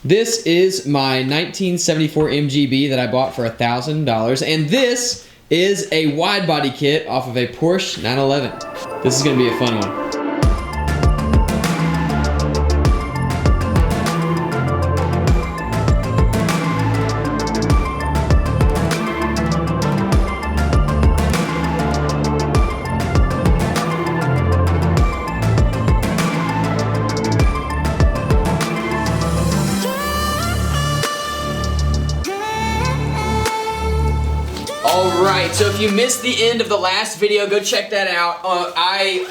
This is my 1974 MGB that I bought for $1,000, and this is a wide body kit off of a Porsche 911. This is gonna be a fun one. Alright, so if you missed the end of the last video, go check that out. I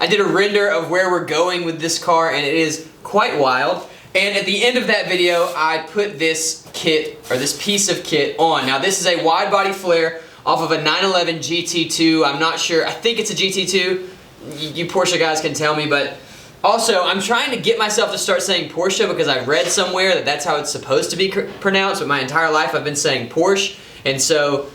did a render of where we're going with this car, and it is quite wild. And at the end of that video, I put this kit, or this piece of kit on. Now this is a wide body flare off of a 911 GT2. I'm not sure, I think it's a GT2. You Porsche guys can tell me, but also I'm trying to get myself to start saying Porsche because I read somewhere that that's how it's supposed to be pronounced, but my entire life I've been saying Porsche, and so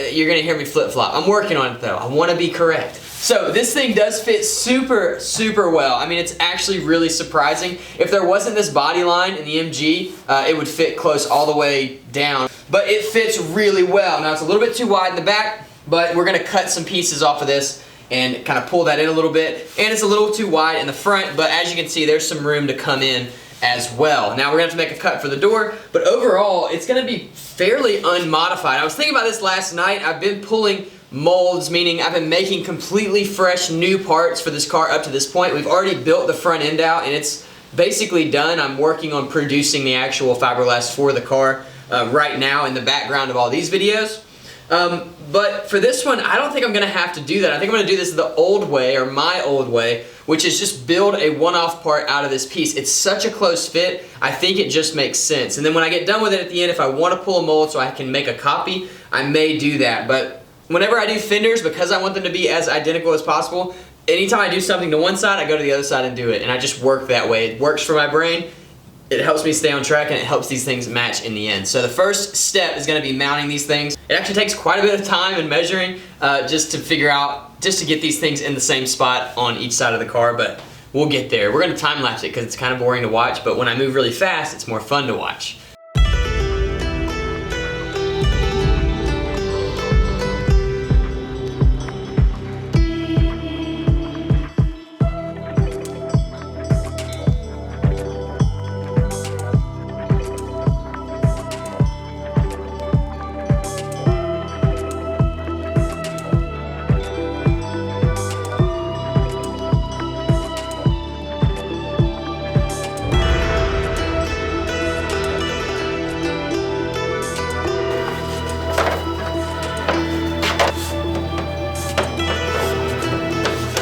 you're gonna hear me flip-flop. I'm working on it though. I wanna be correct. So this thing does fit super, super well. I mean, it's actually really surprising. If there wasn't this body line in the MG, it would fit close all the way down. But it fits really well. Now it's a little bit too wide in the back, but we're gonna cut some pieces off of this and kind of pull that in a little bit. And it's a little too wide in the front, but as you can see, there's some room to come in as well. Now we're gonna have to make a cut for the door, but overall it's gonna be fairly unmodified. I was thinking about this last night. I've been pulling molds, meaning I've been making completely fresh new parts for this car up to this point. We've already built the front end out and it's basically done. I'm working on producing the actual fiberglass for the car right now in the background of all these videos. But for this one, I don't think I'm gonna have to do that. I think I'm gonna do this the old way, or my old way, which is just build a one-off part out of this piece. It's such a close fit, I think it just makes sense. And then when I get done with it at the end, if I wanna pull a mold so I can make a copy, I may do that. But whenever I do fenders, because I want them to be as identical as possible, anytime I do something to one side, I go to the other side and do it. And I just work that way. It works for my brain. It helps me stay on track and it helps these things match in the end. So the first step is gonna be mounting these things. It actually takes quite a bit of time and measuring just to figure out, just to get these things in the same spot on each side of the car, but we'll get there. We're gonna time lapse it because it's kind of boring to watch, but when I move really fast, it's more fun to watch.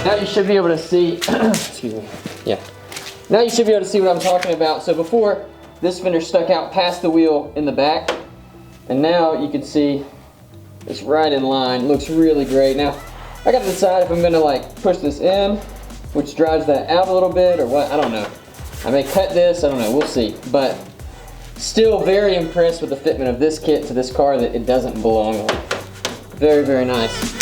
Now you should be able to see, excuse me, yeah. Now you should be able to see what I'm talking about. So before, this fender stuck out past the wheel in the back, and now you can see it's right in line. Looks really great. Now, I gotta decide if I'm gonna like push this in, which drives that out a little bit, or what, I don't know. I may cut this, I don't know, we'll see. But still very impressed with the fitment of this kit to this car that it doesn't belong on. Very, very nice.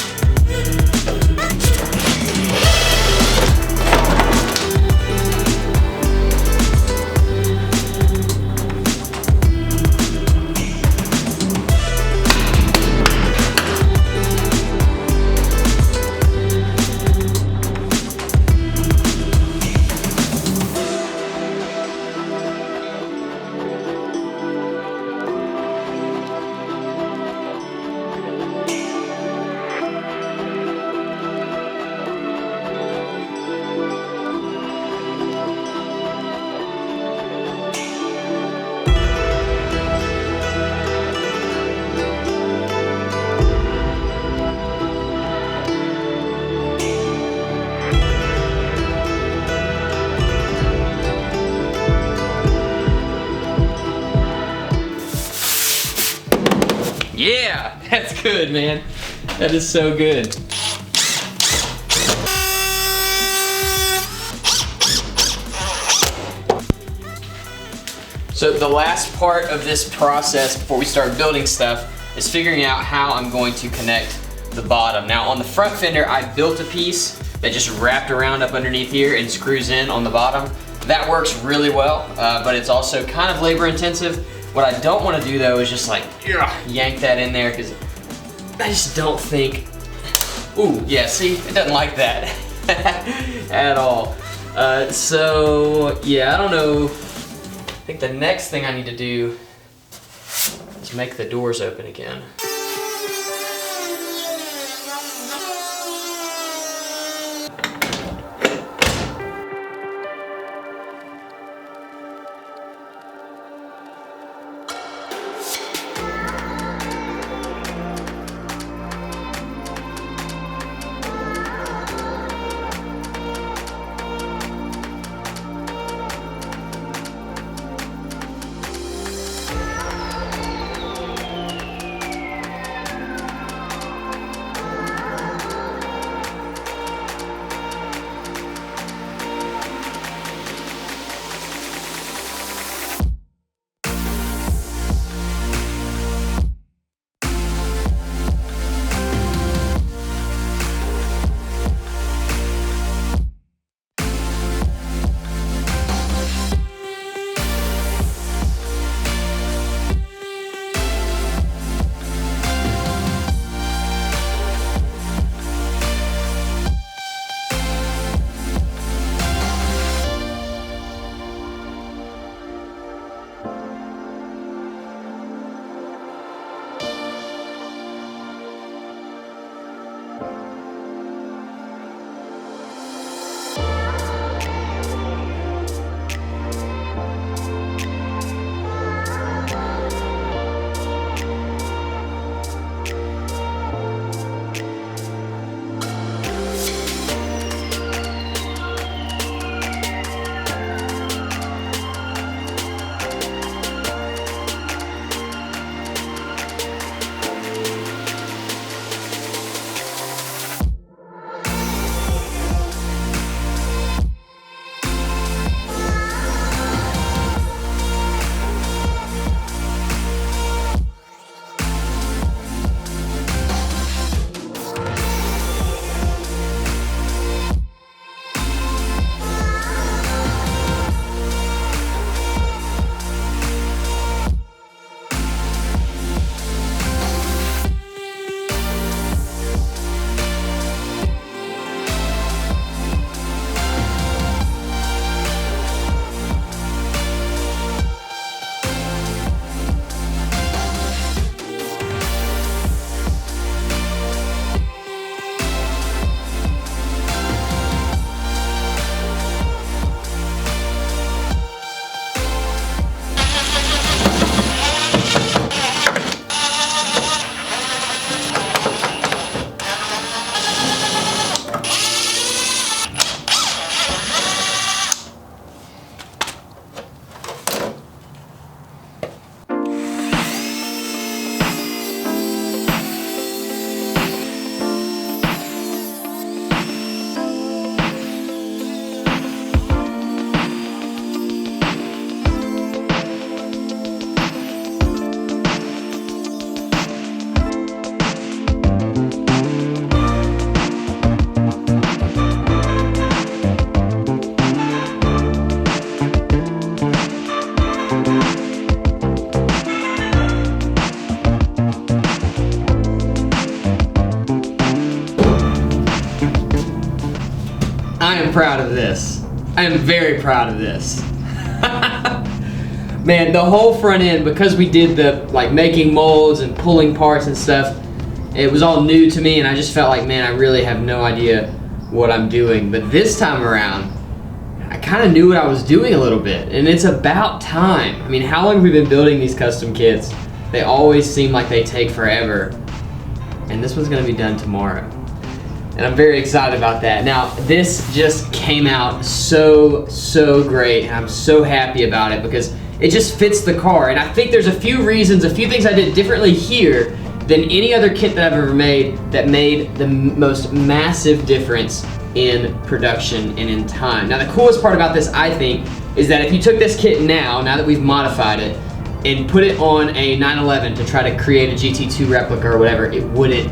Yeah, that's good, man. That is so good. So the last part of this process before we start building stuff is figuring out how I'm going to connect the bottom. Now on the front fender, I built a piece that just wrapped around up underneath here and screws in on the bottom. That works really well, but it's also kind of labor intensive. What I don't want to do though is just like yank that in there, because I just don't think, ooh, yeah, see, it doesn't like that at all. So yeah, I don't know. I think the next thing I need to do is make the doors open again. I am proud of this. I am very proud of this. Man, the whole front end, because we did the like making molds and pulling parts and stuff, it was all new to me, and I just felt like, man, I really have no idea what I'm doing. But this time around, I kind of knew what I was doing a little bit, and it's about time. I mean, how long have we been building these custom kits? They always seem like they take forever, and this one's gonna be done tomorrow. And I'm very excited about that. Now, this just came out so great, and I'm so happy about it because it just fits the car. And I think there's a few reasons, a few things I did differently here than any other kit that I've ever made that made the most massive difference in production and in time. Now, the coolest part about this, I think, is that if you took this kit now that we've modified it, and put it on a 911 to try to create a GT2 replica or whatever, it wouldn't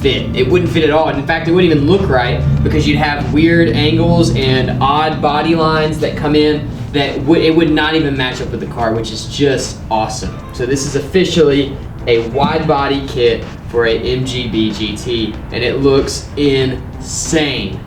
fit. It wouldn't fit at all. And in fact, it wouldn't even look right because you'd have weird angles and odd body lines that come in that it would not even match up with the car, which is just awesome. So this is officially a wide body kit for a MGB GT, and it looks insane.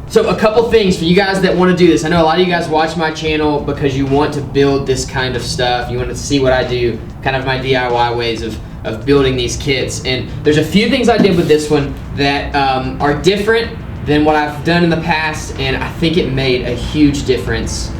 So a couple things for you guys that want to do this. I know a lot of you guys watch my channel because you want to build this kind of stuff. You want to see what I do, kind of my DIY ways of building these kits. And there's a few things I did with this one that are different than what I've done in the past, and I think it made a huge difference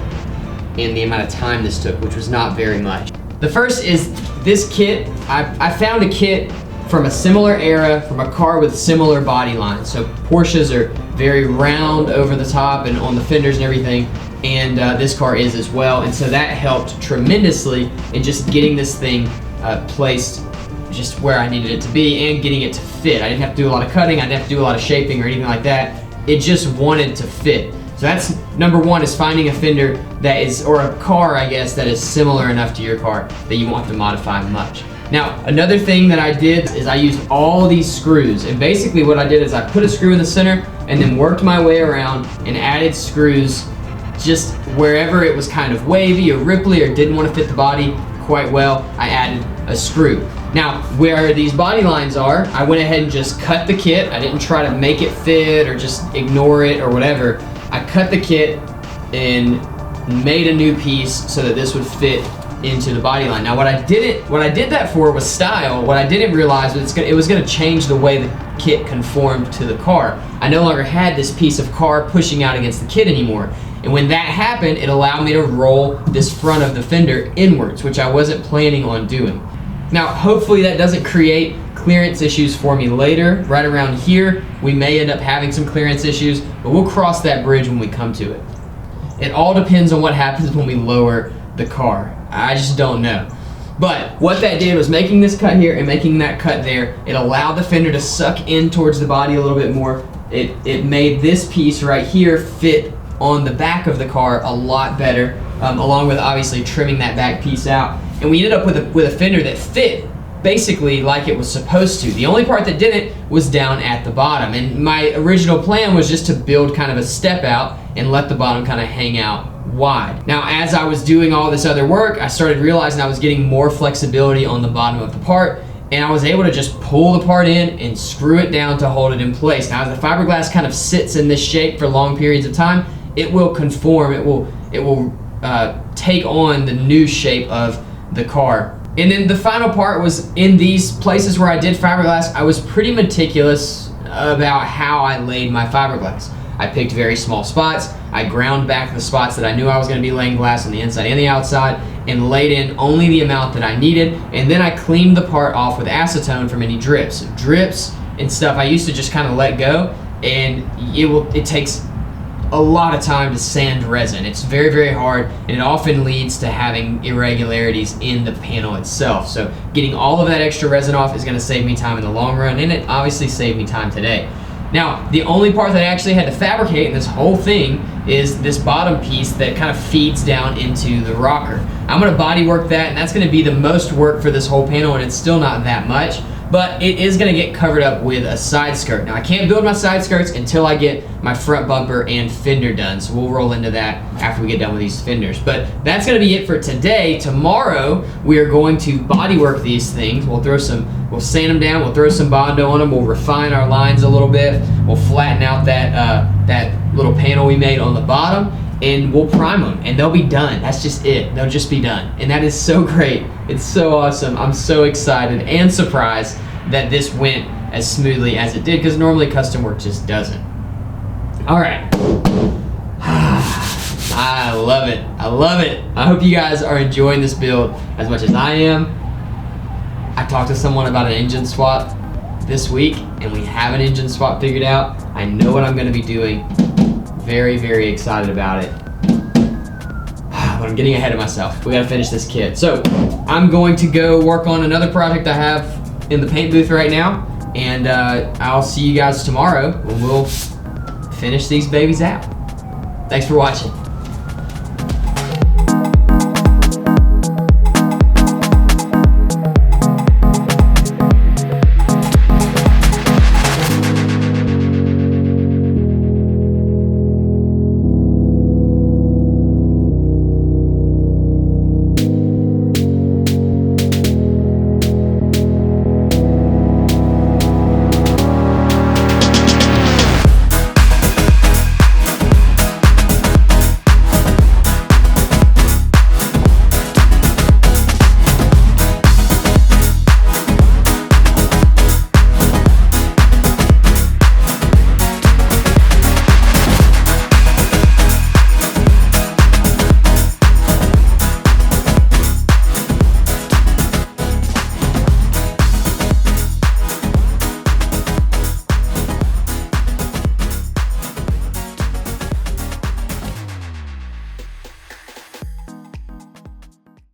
in the amount of time this took, which was not very much. The first is this kit. I found a kit from a similar era, from a car with similar body lines. So Porsches are very round over the top and on the fenders and everything, and this car is as well. And so that helped tremendously in just getting this thing placed just where I needed it to be and getting it to fit. I didn't have to do a lot of cutting, I didn't have to do a lot of shaping or anything like that. It just wanted to fit. So that's number one, is finding a fender that is, or a car I guess, that is similar enough to your car that you won't have to modify much. Now, another thing that I did is I used all these screws, and basically what I did is I put a screw in the center and then worked my way around and added screws just wherever it was kind of wavy or ripply or didn't want to fit the body quite well. I added a screw. Now, where these body lines are, I went ahead and just cut the kit. I didn't try to make it fit or just ignore it or whatever. I cut the kit and made a new piece so that this would fit into the body line. Now what I did that for was style. What I didn't realize was it was gonna change the way the kit conformed to the car. I no longer had this piece of car pushing out against the kit anymore. And when that happened, it allowed me to roll this front of the fender inwards, which I wasn't planning on doing. Now, hopefully that doesn't create clearance issues for me later. Right around here, we may end up having some clearance issues, but we'll cross that bridge when we come to it. It all depends on what happens when we lower the car. I just don't know. But what that did was making this cut here and making that cut there, it allowed the fender to suck in towards the body a little bit more. It made this piece right here fit on the back of the car a lot better, along with obviously trimming that back piece out. And we ended up with a fender that fit basically like it was supposed to. The only part that didn't was down at the bottom. And my original plan was just to build kind of a step out and let the bottom kind of hang out wide. Now, as I was doing all this other work, I started realizing I was getting more flexibility on the bottom of the part, and I was able to just pull the part in and screw it down to hold it in place. Now, as the fiberglass kind of sits in this shape for long periods of time, it will conform, it will take on the new shape of the car. And then the final part was in these places where I did fiberglass, I was pretty meticulous about how I laid my fiberglass. I picked very small spots. I ground back the spots that I knew I was going to be laying glass on the inside and the outside and laid in only the amount that I needed. And then I cleaned the part off with acetone from any drips. Drips and stuff I used to just kind of let go, and it takes a lot of time to sand resin. It's very, very hard, and it often leads to having irregularities in the panel itself. So getting all of that extra resin off is going to save me time in the long run, and it obviously saved me time today. Now, the only part that I actually had to fabricate in this whole thing is this bottom piece that kind of feeds down into the rocker. I'm going to body work that, and that's going to be the most work for this whole panel, and it's still not that much, but it is going to get covered up with a side skirt. Now, I can't build my side skirts until I get my front bumper and fender done, so we'll roll into that after we get done with these fenders. But that's going to be it for today. Tomorrow, we are going to body work these things. We'll sand them down, we'll throw some Bondo on them, we'll refine our lines a little bit, we'll flatten out that little panel we made on the bottom, and we'll prime them, and they'll be done. That's just it. They'll just be done. And that is so great. It's so awesome. I'm so excited and surprised that this went as smoothly as it did, because normally custom work just doesn't. All right. I love it. I love it. I hope you guys are enjoying this build as much as I am. I talked to someone about an engine swap this week, and we have an engine swap figured out. I know what I'm going to be doing. Very, very excited about it. But I'm getting ahead of myself. We gotta finish this kit. So I'm going to go work on another project I have in the paint booth right now, and I'll see you guys tomorrow when we'll finish these babies out. Thanks for watching.